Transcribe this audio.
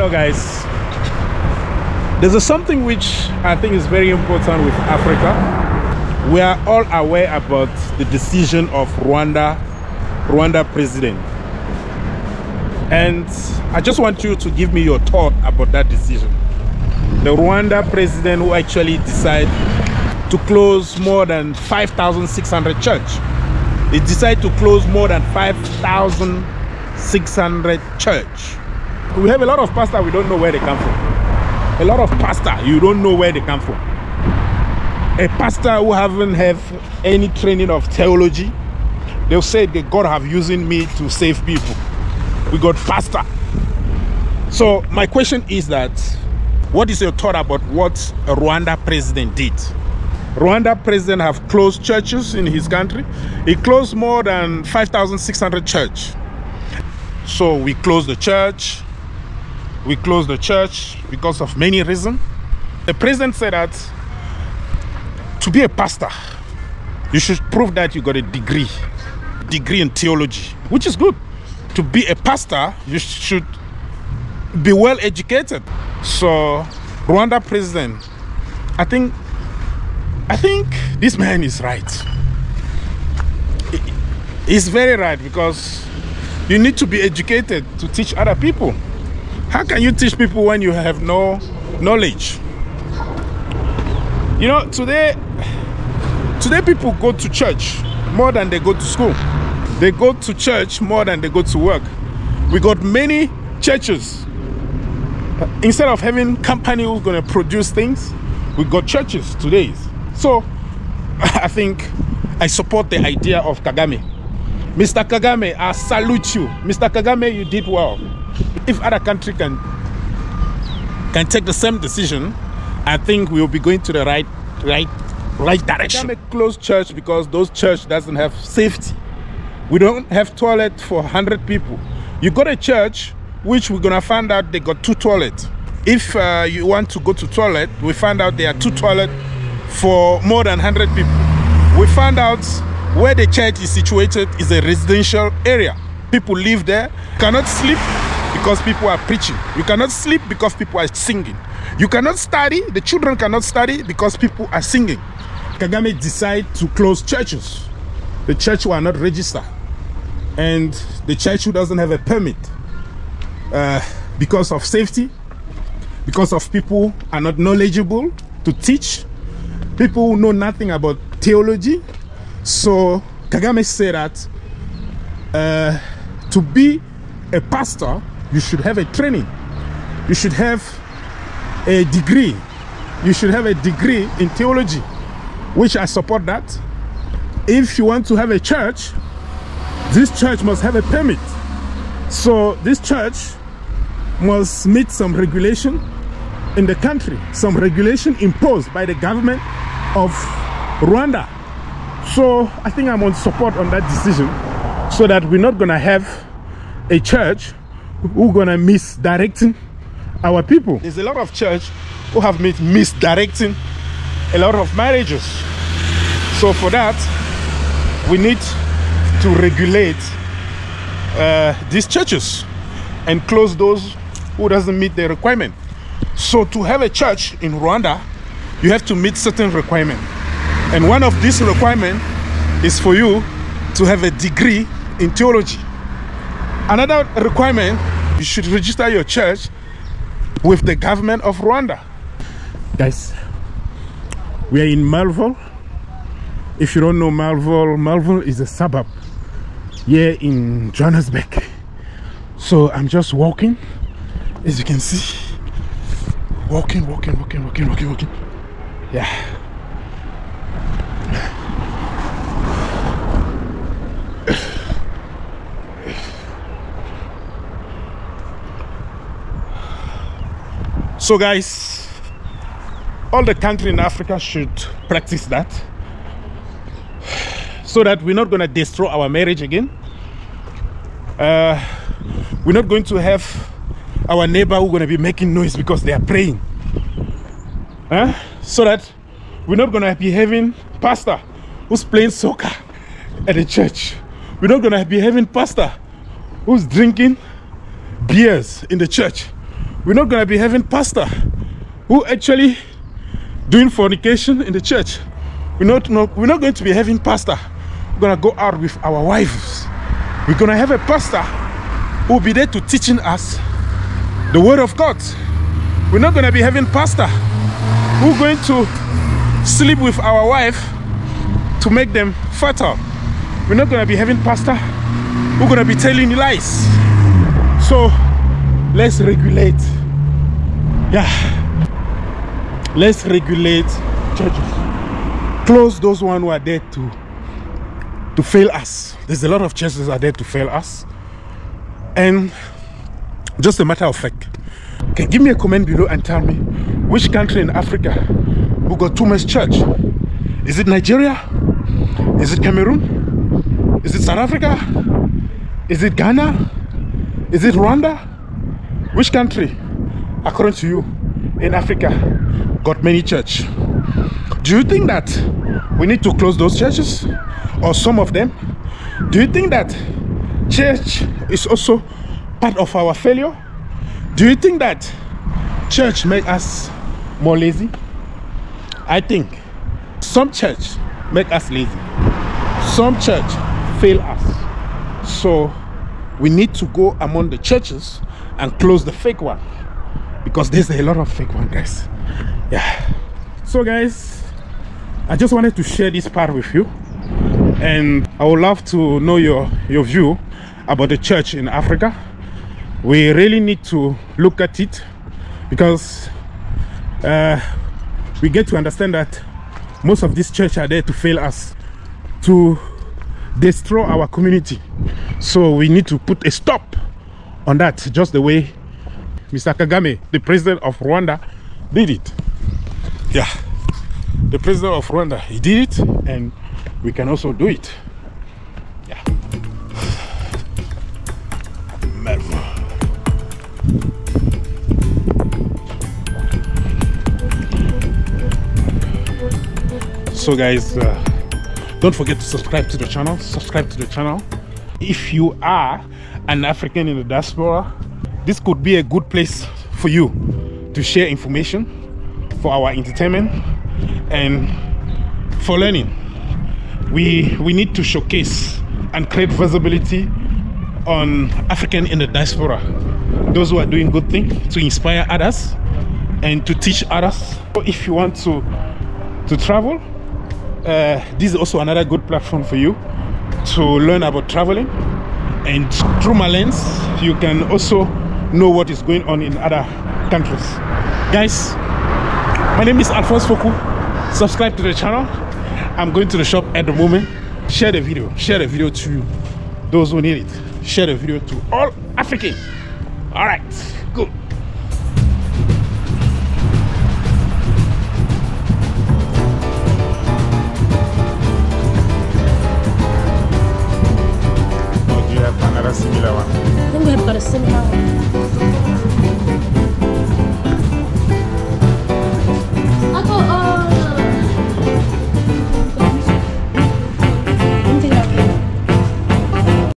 Hello guys, there's something which I think is very important with Africa. We are all aware about the decision of Rwanda president, and I just want you to give me your thought about that decision. The Rwanda president who actually decided to close more than 5,600 church. He decided to close more than 5,600 church. We have a lot of pastors, we don't know where they come from. A lot of pastors, you don't know where they come from. A pastor who haven't have any training of theology, they'll say that God have using me to save people. We got pastor. So my question is that, what is your thought about what a Rwanda president did? Rwanda president have closed churches in his country. He closed more than 5,600 church. So we closed the church. We closed the church because of many reasons. The president said that to be a pastor, you should prove that you got a degree in theology, which is good. To be a pastor, you should be well educated. So Rwanda president, I think this man is right. He's very right, because you need to be educated to teach other people. How can you teach people when you have no knowledge? You know, today people go to church more than they go to school. They go to church more than they go to work. We got many churches. Instead of having company who's going to produce things, we got churches today. So I think I support the idea of Kagame. Mr. Kagame, I salute you. Mr. Kagame, you did well. If other country can take the same decision, I think we'll be going to the right direction. Kagame closed church because those church doesn't have safety. We don't have toilet for 100 people. You got a church which we're gonna find out they got 2 toilets. If you want to go to toilet, we find out there are 2 toilets for more than 100 people. We found out where the church is situated is a residential area. People live there, cannot sleep because people are preaching. You cannot sleep because people are singing. You cannot study, the children cannot study because people are singing. Kagame decided to close churches. The church were not registered. And the church who doesn't have a permit, because of safety, because of people are not knowledgeable to teach, people who know nothing about theology. So Kagame said that to be a pastor, you should have a training. You should have a degree. You should have a degree in theology, which I support that. If you want to have a church, this church must have a permit. So this church must meet some regulation in the country, some regulation imposed by the government of Rwanda. So I think I'm on support on that decision, so that we're not gonna have a church who's gonna misdirecting our people. There's a lot of church who have been misdirecting a lot of marriages. So for that, we need to regulate these churches and close those who doesn't meet the requirement. So to have a church in Rwanda, you have to meet certain requirements. And one of these requirements is for you to have a degree in theology. Another requirement, you should register your church with the government of Rwanda. Guys, we are in Malvo. If you don't know Malvo, Malvo is a suburb here in Johannesburg. So I'm just walking, as you can see. Walking. Yeah. So guys, all the country in Africa should practice that, so that we're not going to destroy our marriage again. We're not going to have our neighbor who are going to be making noise because they are praying. So that we're not going to be having pastor who's playing soccer at the church. We're not going to be having pastor who's drinking beers in the church. We're not going to be having pastor who actually doing fornication in the church. We're not going to be having pastor. We're going to go out with our wives. We're going to have a pastor who will be there to teaching us the word of God. We're not going to be having pastor who's going to sleep with our wife to make them fertile. We're not going to be having pastor who's going to be telling lies. So let's regulate. Yeah, let's regulate churches. Close those ones who are there to fail us. There's a lot of churches that are there to fail us. And just a matter of fact, can give me a comment below and tell me which country in Africa who got too much church. Is it Nigeria? Is it Cameroon? Is it South Africa? Is it Ghana? Is it Rwanda? Which country, according to you, in Africa got many church? Do you think that we need to close those churches, or some of them? Do you think that church is also part of our failure? Do you think that church make us more lazy? I think some church make us lazy. Some church fail us. So we need to go among the churches and close the fake one, because there's a lot of fake one, guys. Yeah. So guys, I just wanted to share this part with you, and I would love to know your view about the church in Africa. We really need to look at it, because we get to understand that most of these churches are there to fail us, to destroy our community. So we need to put a stop on that, just the way Mr. Kagame, the president of Rwanda, did it. Yeah, the president of Rwanda, he did it, and we can also do it. Yeah. So guys, don't forget to subscribe to the channel. If you are an African in the diaspora, this could be a good place for you to share information for our entertainment and for learning. We need to showcase and create visibility on African in the diaspora, those who are doing good things, to inspire others and to teach others. So if you want to travel, this is also another good platform for you to learn about traveling, and through my lens you can also know what is going on in other countries. Guys, my name is Alphonse Fokou. Subscribe to the channel. I'm going to the shop at the moment. Share the video to those who need it. Share the video to all Africans. All right, good. Similar one. I think we have got a similar one.